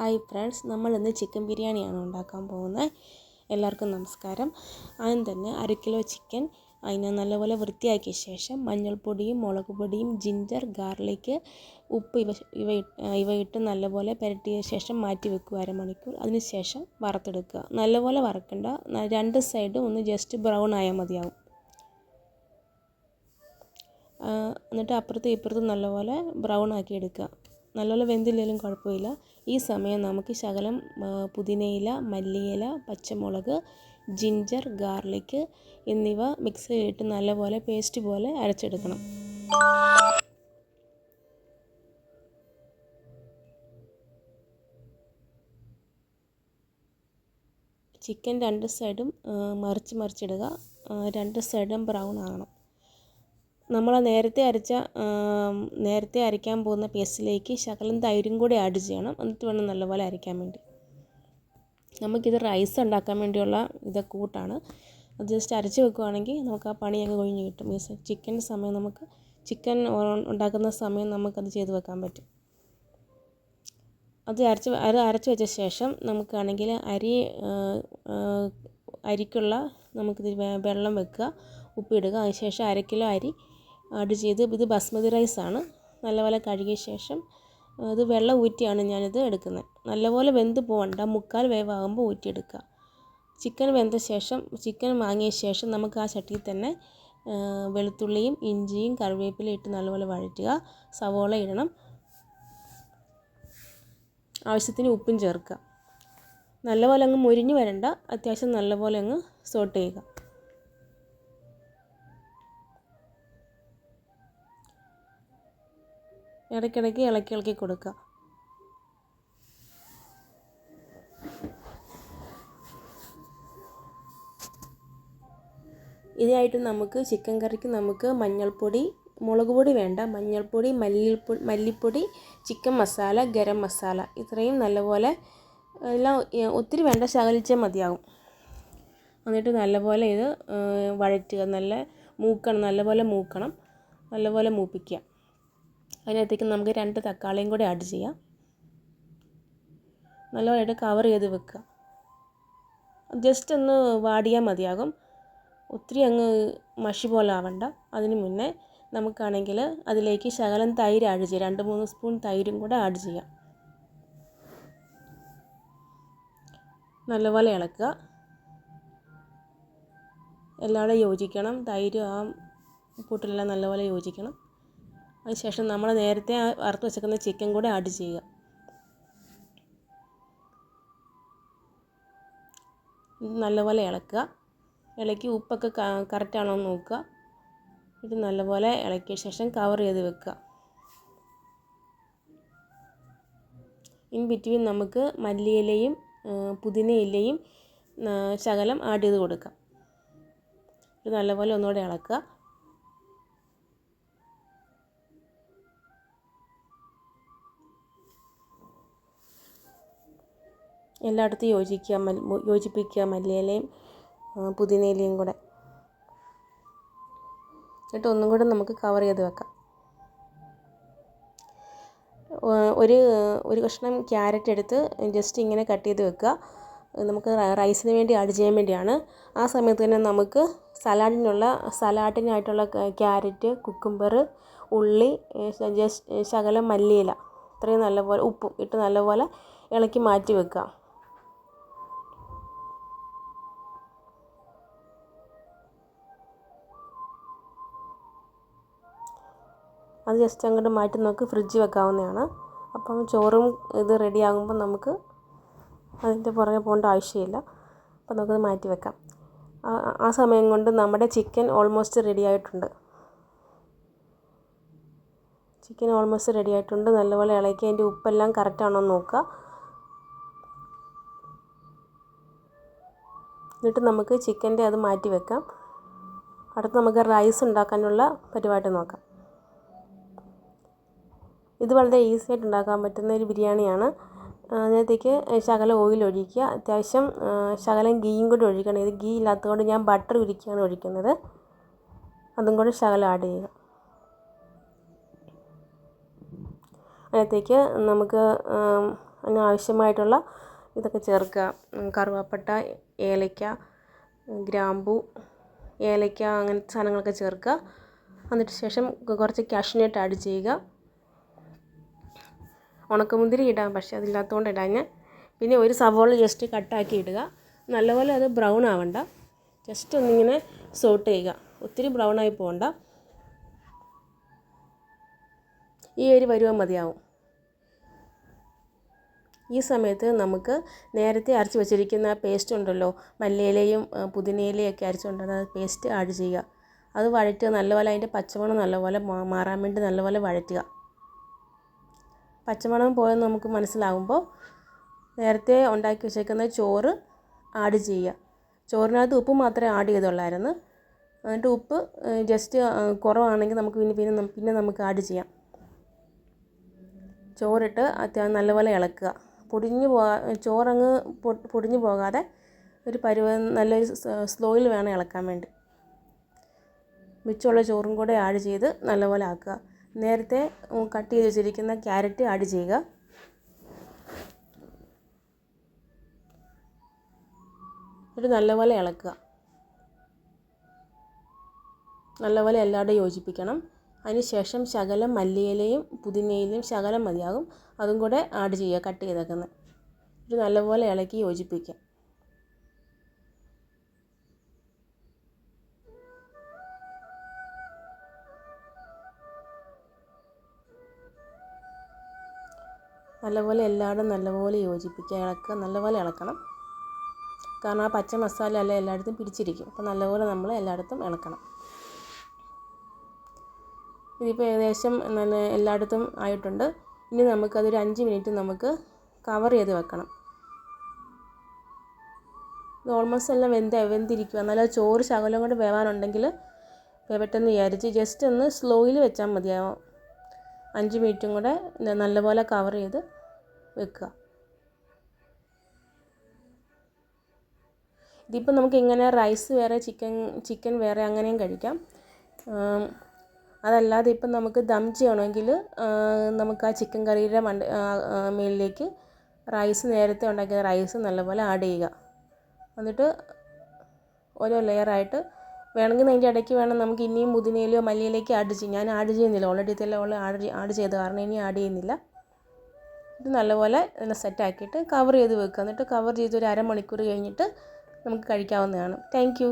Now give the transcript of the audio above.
Hi friends, നമ്മളിന്ന് chicken ബിരിയാണിയാണ് ഉണ്ടാക്കാൻ പോകുന്നത്. എല്ലാവർക്കും നമസ്കാരം. ആദ്യം തന്നെ 1 കിലോ ചിക്കൻ അതിനെ നല്ലപോലെ വൃത്തിയാക്കിയ ശേഷം മഞ്ഞൾപ്പൊടിയും മുളക് പൊടിയും ജിഞ്ചർ ഗാർലിക് ഉപ്പ് ഇവ ഇട്ട് നല്ലപോലെ പുരട്ടിയ ശേഷം മാറ്റി വെക്കുക അരമണിക്കൂർ. അതിന് ശേഷം വറുത്തെടുക്കുക. നല്ലപോലെ വറക്കണ്ട, 2 സൈഡും ഒന്ന് ജസ്റ്റ് ബ്രൗൺ ആയാൽ മതിയാവും. എന്നിട്ട് അപ്പുറത്തും ഇപ്പുറത്തും നല്ലപോലെ ബ്രൗൺ ആക്കി എടുക്കുക. നല്ലപോലെ വെന്തില്ലെങ്കിലും കുഴപ്പമില്ല. ഈ സമയം നമുക്ക് ശകലം പുതിനയില, മല്ലിയില, പച്ചമുളക്, ജിഞ്ചർ ഗാർലിക് എന്നിവ മിക്സിയിലിട്ട് നല്ലപോലെ പേസ്റ്റ് പോലെ അരച്ചെടുക്കണം. ചിക്കൻ 2 സൈഡും മറിച്ചിടുക. 2 സൈഡും ബ്രൗൺ ആകണം. നമ്മൾ നേരത്തെ അരയ്ക്കാൻ പോകുന്ന പേസ്റ്റിലേക്ക് ശകലം തൈരും കൂടി ആഡ് ചെയ്യണം. എന്നിട്ട് വേണം നല്ലപോലെ അരയ്ക്കാൻ വേണ്ടി. നമുക്കിത് റൈസ് ഉണ്ടാക്കാൻ വേണ്ടിയുള്ള കൂട്ടാണ്. അത് ജസ്റ്റ് അരച്ച് വെക്കുകയാണെങ്കിൽ നമുക്ക് ആ പണി അങ്ങ് കഴിഞ്ഞ് കിട്ടും. ചിക്കൻ ഉണ്ടാക്കുന്ന സമയം നമുക്കത് ചെയ്ത് വെക്കാൻ പറ്റും. അത് അരച്ച് വെച്ച ശേഷം നമുക്കാണെങ്കിൽ അരിക്കുള്ള നമുക്കിത് വെള്ളം വെക്കുക, ഉപ്പിടുക. അതിനുശേഷം 1 കിലോ അരി ആഡ് ചെയ്ത്, ഇത് ബസ്മതി റൈസാണ്. നല്ലപോലെ കഴുകിയ ശേഷം ഇത് വെള്ളം ഊറ്റിയാണ് ഞാനിത് എടുക്കുന്നത്. നല്ലപോലെ വെന്ത് പോകണ്ട, 1/4 വേവാകുമ്പോൾ ഊറ്റിയെടുക്കുക. ചിക്കൻ വാങ്ങിയ ശേഷം നമുക്ക് ആ ചട്ടിയിൽ തന്നെ വെളുത്തുള്ളിയും ഇഞ്ചിയും കറിവേപ്പിലയും ഇട്ട് നല്ലപോലെ വഴറ്റുക. സവോള ഇടണം, ആവശ്യത്തിന് ഉപ്പും ചേർക്കുക. നല്ലപോലെ അങ്ങ് മൊരിഞ്ഞ് വരണ്ട, അത്യാവശ്യം നല്ലപോലെ അങ്ങ് സോട്ട് ചെയ്യുക. ഇടയ്ക്കിടയ്ക്ക് ഇളക്കി കൊടുക്കുക. ഇതായിട്ട് നമുക്ക് ചിക്കൻ കറിക്ക് മഞ്ഞൾപ്പൊടി, മുളക് പൊടി വേണ്ട, മഞ്ഞൾപ്പൊടി, മല്ലിപ്പൊടി, ചിക്കൻ മസാല, ഗരം മസാല ഇത്രയും നല്ലപോലെ എല്ലാം ഒത്തിരി വേണ്ട, ശകലിച്ചേ മതിയാകും. എന്നിട്ട് നല്ലപോലെ ഇത് വഴറ്റുക. നല്ലപോലെ മൂപ്പിക്കുക. അതിനകത്തേക്ക് നമുക്ക് 2 തക്കാളിയും കൂടി ആഡ് ചെയ്യാം. നല്ലതായിട്ട് കവർ ചെയ്ത് വെക്കുക. ജസ്റ്റ് ഒന്ന് വാടിയാൽ മതിയാകും, ഒത്തിരി അങ്ങ് മഷി പോലെ ആവണ്ട. അതിന് മുന്നേ നമുക്കാണെങ്കിൽ അതിലേക്ക് ശകലം തൈര് ആഡ് ചെയ്യാം. 2-3 സ്പൂൺ തൈരും കൂടെ ആഡ് ചെയ്യാം. നല്ലപോലെ ഇളക്കുക. എല്ലാവരും യോജിക്കണം. തൈര് ആ കൂട്ടിലെല്ലാം നല്ലപോലെ യോജിക്കണം. അതിനുശേഷം നമ്മൾ നേരത്തെ വറുത്ത് വെച്ചിരിക്കുന്ന ചിക്കൻ കൂടെ ആഡ് ചെയ്യുക. നല്ലപോലെ ഇളക്കി ഉപ്പൊക്കെ കറക്റ്റാണോ എന്ന് നോക്കുക. ഇത് നല്ലപോലെ ഇളക്കിയ ശേഷം കവർ ചെയ്ത് വെക്കുക. ഇൻ ബിറ്റ്വീൻ നമുക്ക് മല്ലിയിലയും പുതിനയിലയും ശകലം ആഡ് ചെയ്ത് കൊടുക്കാം. ഇത് നല്ലപോലെ ഒന്നുകൂടെ ഇളക്കുക. എല്ലായിടത്തും യോജിപ്പിക്കുക മല്ലിയിലയും പുതിനയിലയും കൂടെ. എന്നിട്ട് ഒന്നും കൂടെ നമുക്ക് കവർ ചെയ്ത് വെക്കാം. ഒരു കഷ്ണം ക്യാരറ്റ് എടുത്ത് ജസ്റ്റ് ഇങ്ങനെ കട്ട് ചെയ്ത് വെക്കുക. നമുക്ക് റൈസിന് വേണ്ടി ആഡ് ചെയ്യാൻ വേണ്ടിയാണ്. ആ സമയത്ത് തന്നെ നമുക്ക് സലാഡിനായിട്ടുള്ള ക്യാരറ്റ്, കുക്കുംബർ, ഉള്ളി, ശകലം മല്ലിയില ഇത്രയും നല്ലപോലെ ഉപ്പും ഇട്ട് നല്ലപോലെ ഇളക്കി മാറ്റി വെക്കുക. അത് ജസ്റ്റ് അങ്ങോട്ട് മാറ്റി നമുക്ക് ഫ്രിഡ്ജിൽ വെക്കാവുന്നതാണ്. അപ്പം ചോറും ഇത് റെഡിയാകുമ്പോൾ നമുക്ക് അതിൻ്റെ പുറകെ പോകേണ്ട ആവശ്യമില്ല. അപ്പം നമുക്കത് മാറ്റി വെക്കാം. ആ സമയം കൊണ്ട് നമ്മുടെ ചിക്കൻ ഓൾമോസ്റ്റ് റെഡി ആയിട്ടുണ്ട്. നല്ലപോലെ ഇളക്കി അതിൻ്റെ ഉപ്പെല്ലാം കറക്റ്റാണോ എന്ന് നോക്കുക. എന്നിട്ട് നമുക്ക് ചിക്കൻ്റെ അത് മാറ്റി വെക്കാം. അടുത്ത് നമുക്ക് റൈസ് ഉണ്ടാക്കാനുള്ള പരിപാടി നോക്കാം. ഇത് വളരെ ഈസി ആയിട്ട് ഉണ്ടാക്കാൻ പറ്റുന്ന ഒരു ബിരിയാണിയാണ്. അതിനകത്തേക്ക് ശകലം ഓയിൽ ഒഴിക്കുക. അത്യാവശ്യം ശകലം ഗീയും കൂടി ഒഴിക്കണം. ഇത് ഗീ ഇല്ലാത്തതുകൊണ്ട് ഞാൻ ബട്ടർ ഉരുക്കിയാണ് ഒഴിക്കുന്നത്. അതും കൂടി ശകലം ആഡ് ചെയ്യുക. അതിനകത്തേക്ക് നമുക്ക് അതിന് ആവശ്യമായിട്ടുള്ള ഇതൊക്കെ ചേർക്കുക. കറുവാപ്പട്ട, ഏലയ്ക്ക, ഗ്രാമ്പൂ, ഏലയ്ക്ക അങ്ങനത്തെ സാധനങ്ങളൊക്കെ ചേർക്കുക. എന്നിട്ട് ശേഷം കുറച്ച് കാഷ്യൂനട്ട് ആഡ് ചെയ്യുക. ഉണക്കമുന്തിരി ഇടാം, പക്ഷേ അതില്ലാത്തതുകൊണ്ട് ഇടാൻ. പിന്നെ ഒരു സവോള ജസ്റ്റ് കട്ടാക്കി ഇടുക. നല്ലപോലെ അത് ബ്രൗൺ ആവണ്ട, ജസ്റ്റ് ഒന്നിങ്ങനെ സോട്ട് ചെയ്യുക. ഒത്തിരി ബ്രൗൺ ആയി പോകണ്ട, ഈ ഒരു പരുവം മതിയാവും. ഈ സമയത്ത് നമുക്ക് നേരത്തെ അരച്ച് വെച്ചിരിക്കുന്ന പേസ്റ്റ് ഉണ്ടല്ലോ, മല്ലിയിലയും പുതിനയിലയും ഒക്കെ അരച്ചുകൊണ്ടുവന്ന പേസ്റ്റ് ആഡ് ചെയ്യുക. അത് വഴറ്റുക നല്ലപോലെ, അതിൻ്റെ പച്ചമണം നല്ലപോലെ മാറാൻ വേണ്ടി നല്ലപോലെ വഴറ്റുക. പച്ചമണം പോയെന്ന് നമുക്ക് മനസ്സിലാകുമ്പോൾ നേരത്തെ ഉണ്ടാക്കി വെച്ചേക്കുന്ന ചോറ് ആഡ് ചെയ്യുക. ചോറിനകത്ത് ഉപ്പ് മാത്രമേ ആഡ് ചെയ്തുള്ളായിരുന്നു. എന്നിട്ട് ഉപ്പ് ജസ്റ്റ് കുറവാണെങ്കിൽ നമുക്ക് പിന്നെ നമുക്ക് ആഡ് ചെയ്യാം. ചോറിട്ട് നല്ലപോലെ ഇളക്കുക. ചോറങ്ങ് പൊടിഞ്ഞു പോകാതെ ഒരു നല്ലൊരു സ്ലോയിൽ വേണം ഇളക്കാൻ വേണ്ടി. മിച്ചമുള്ള ചോറും കൂടെ ആഡ് ചെയ്ത് നല്ലപോലെ ആക്കുക. നേരത്തെ കട്ട് ചെയ്ത് വെച്ചിരിക്കുന്ന ക്യാരറ്റ് ആഡ് ചെയ്യുക. എന്നിട്ട് നല്ലപോലെ ഇളക്കുക. നല്ലപോലെ എല്ലാവരുടെയും യോജിപ്പിക്കണം. അതിനുശേഷം ശകലം മല്ലിയിലയും പുതിനയിലയും ശകലം മതിയാകും, അതും കൂടെ ആഡ് ചെയ്യുക, കട്ട് ചെയ്തേക്കുന്നത്. ഇത് നല്ലപോലെ ഇളക്കി യോജിപ്പിക്കുക. നല്ലപോലെ എല്ലായിടും നല്ലപോലെ യോജിപ്പിക്കുക, ഇളക്കുക, നല്ലപോലെ ഇളക്കണം. കാരണം ആ പച്ച മസാല എല്ലാം എല്ലായിടത്തും പിടിച്ചിരിക്കും. അപ്പോൾ നല്ലപോലെ നമ്മൾ എല്ലായിടത്തും ഇളക്കണം. ഇതിപ്പോൾ ഏകദേശം എല്ലായിടത്തും ആയിട്ടുണ്ട്. ഇനി നമുക്കതൊരു 5 മിനിറ്റ് നമുക്ക് കവർ ചെയ്ത് വെക്കണം. ഇത് ഓൾമോസ്റ്റ് എല്ലാം വെന്തിരിക്കുക. നല്ല ചോറ് ശകലം കൊണ്ട് വേവാനുണ്ടെങ്കിൽ പെട്ടെന്ന് വിചാരിച്ച് ജസ്റ്റ് ഒന്ന് സ്ലോയിൽ വെച്ചാൽ മതിയാവും. 5 മിനിറ്റും കൂടെ നല്ലപോലെ കവർ ചെയ്ത് വെക്കുക. ഇതിപ്പോൾ നമുക്ക് ഇങ്ങനെ റൈസ് വേറെ ചിക്കൻ വേറെ അങ്ങനെയും കഴിക്കാം. അതല്ലാതെ ഇപ്പം നമുക്ക് ദം ചെയ്യണമെങ്കിൽ നമുക്ക് ആ ചിക്കൻ കറിയുടെ മേളിലേക്ക് നേരത്തെ ഉണ്ടാക്കിയ റൈസ് നല്ലപോലെ ആഡ് ചെയ്യുക. എന്നിട്ട് ഓരോ ലെയറായിട്ട് വേണമെങ്കിൽ അതിൻ്റെ ഇടയ്ക്ക് നമുക്ക് ഇനിയും പുതിനയിലയോ മല്ലിയിലേക്ക് ആഡ് ചെയ്യും. ഞാൻ ആഡ് ചെയ്യുന്നില്ല, ഓൾറെഡി ഇതെല്ലാം ആഡ് ചെയ്ത് കാരണം ഇനി ആഡ് ചെയ്യുന്നില്ല. ഇത് നല്ലപോലെ സെറ്റാക്കിയിട്ട് കവർ ചെയ്ത് വെക്കുക. എന്നിട്ട് കവർ ചെയ്ത് ഒരു അരമണിക്കൂർ കഴിഞ്ഞിട്ട് നമുക്ക് കഴിക്കാവുന്നതാണ്. Thank you.